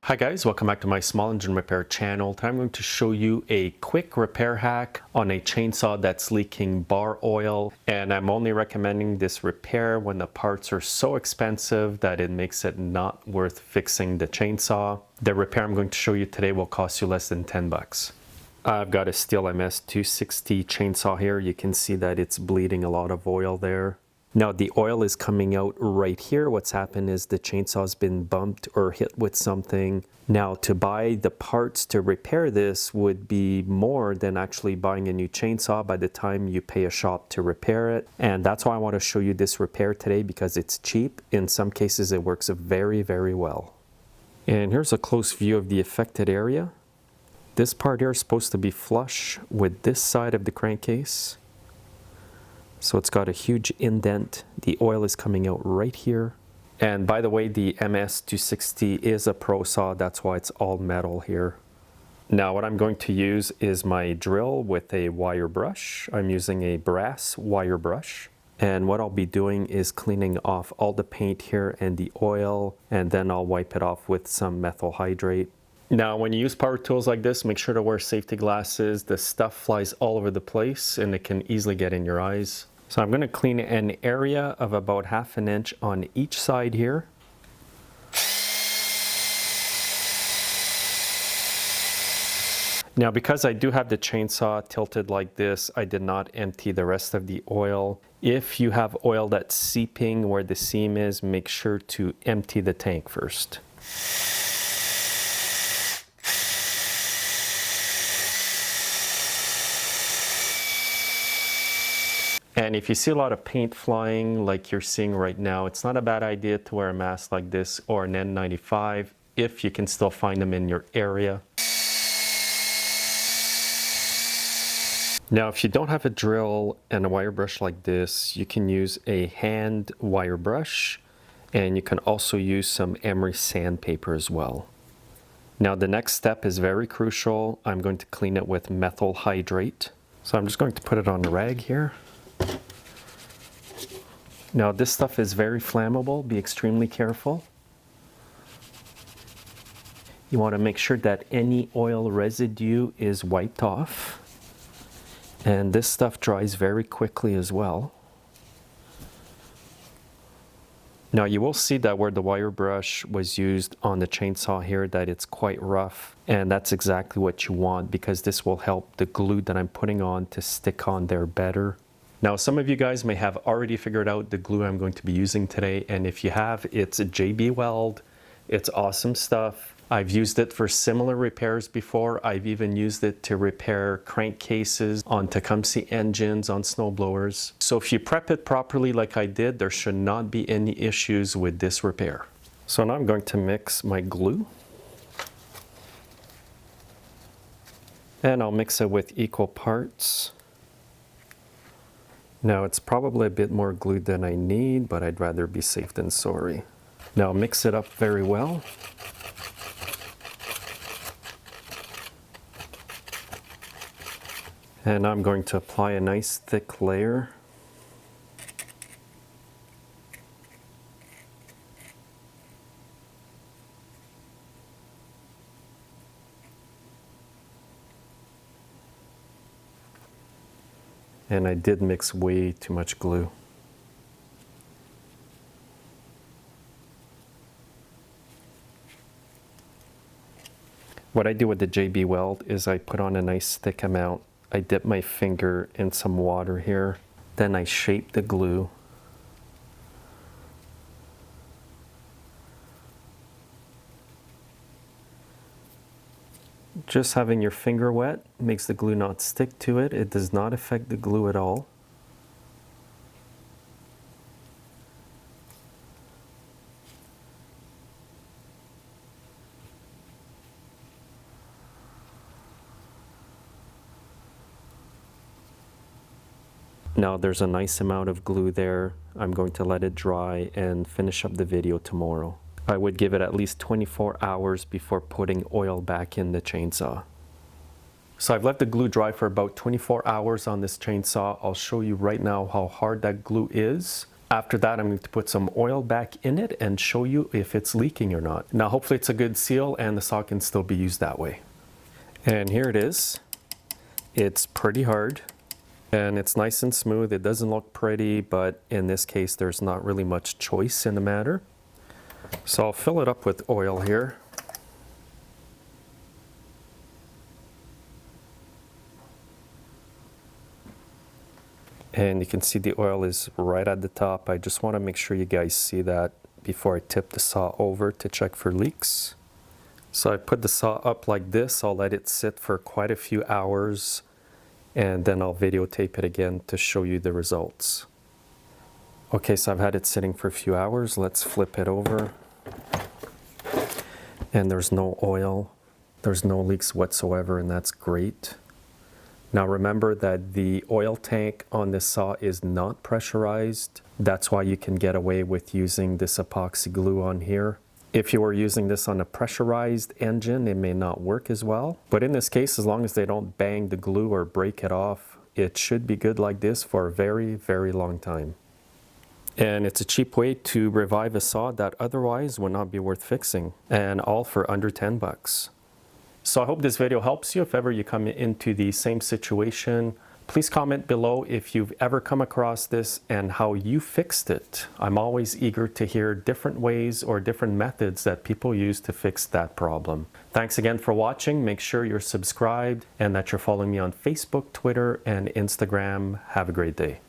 Hi guys, welcome back to my small engine repair channel. Today I'm going to show you a quick repair hack on a chainsaw that's leaking bar oil, and I'm only recommending this repair when the parts are so expensive that it makes it not worth fixing the chainsaw. The repair I'm going to show you today will cost you less than 10 bucks. I've got a Stihl MS 260 chainsaw here. You can see that it's bleeding a lot of oil there. Now the oil is coming out right here. What's happened is the chainsaw's been bumped or hit with something. Now to buy the parts to repair this would be more than actually buying a new chainsaw by the time you pay a shop to repair it. And that's why I want to show you this repair today, because it's cheap. In some cases it works very, very well. And here's a close view of the affected area. This part here is supposed to be flush with this side of the crankcase. So it's got a huge indent. The oil is coming out right here. And by the way, the MS 260 is a pro saw. That's why it's all metal here. Now what I'm going to use is my drill with a wire brush. I'm using a brass wire brush. And what I'll be doing is cleaning off all the paint here and the oil, and then I'll wipe it off with some methyl hydrate. Now when you use power tools like this, make sure to wear safety glasses. The stuff flies all over the place and it can easily get in your eyes. So I'm going to clean an area of about 1/2 inch on each side here. Now because I do have the chainsaw tilted like this, I did not empty the rest of the oil. If you have oil that's seeping where the seam is, make sure to empty the tank first. And if you see a lot of paint flying like you're seeing right now, it's not a bad idea to wear a mask like this or an N95 if you can still find them in your area. Now if you don't have a drill and a wire brush like this, you can use a hand wire brush, and you can also use some emery sandpaper as well. Now the next step is very crucial. I'm going to clean it with methyl hydrate. So I'm just going to put it on a rag here. Now this stuff is very flammable. Be extremely careful. You want to make sure that any oil residue is wiped off. And this stuff dries very quickly as well. Now you will see that where the wire brush was used on the chainsaw here, that it's quite rough. And that's exactly what you want, because this will help the glue that I'm putting on to stick on there better. Now some of you guys may have already figured out the glue I'm going to be using today, and if you have, it's a JB Weld. It's awesome stuff. I've used it for similar repairs before. I've even used it to repair crankcases on Tecumseh engines, on snowblowers. So if you prep it properly like I did, there should not be any issues with this repair. So now I'm going to mix my glue. And I'll mix it with equal parts. Now it's probably a bit more glue than I need, but I'd rather be safe than sorry. Now mix it up very well. And I'm going to apply a nice thick layer. And I did mix way too much glue. What I do with the JB Weld is I put on a nice thick amount. I dip my finger in some water here. Then I shape the glue. Just having your finger wet makes the glue not stick to it. It does not affect the glue at all. Now there's a nice amount of glue there. I'm going to let it dry and finish up the video tomorrow. I would give it at least 24 hours before putting oil back in the chainsaw. So I've let the glue dry for about 24 hours on this chainsaw. I'll show you right now how hard that glue is. After that, I'm going to put some oil back in it and show you if it's leaking or not. Now, hopefully it's a good seal and the saw can still be used that way. And here it is. It's pretty hard and it's nice and smooth. It doesn't look pretty, but in this case, there's not really much choice in the matter. So I'll fill it up with oil here. And you can see the oil is right at the top. I just want to make sure you guys see that before I tip the saw over to check for leaks. So I put the saw up like this. I'll let it sit for quite a few hours and then I'll videotape it again to show you the results. Okay, so I've had it sitting for a few hours. Let's flip it over. And there's no oil. There's no leaks whatsoever, and that's great. Now remember that the oil tank on this saw is not pressurized. That's why you can get away with using this epoxy glue on here. If you were using this on a pressurized engine, it may not work as well. But in this case, as long as they don't bang the glue or break it off, it should be good like this for a very, very long time. And it's a cheap way to revive a saw that otherwise would not be worth fixing, and all for under 10 bucks. So I hope this video helps you if ever you come into the same situation. Please comment below if you've ever come across this and how you fixed it. I'm always eager to hear different ways or different methods that people use to fix that problem. Thanks again for watching. Make sure you're subscribed and that you're following me on Facebook, Twitter, and Instagram. Have a great day.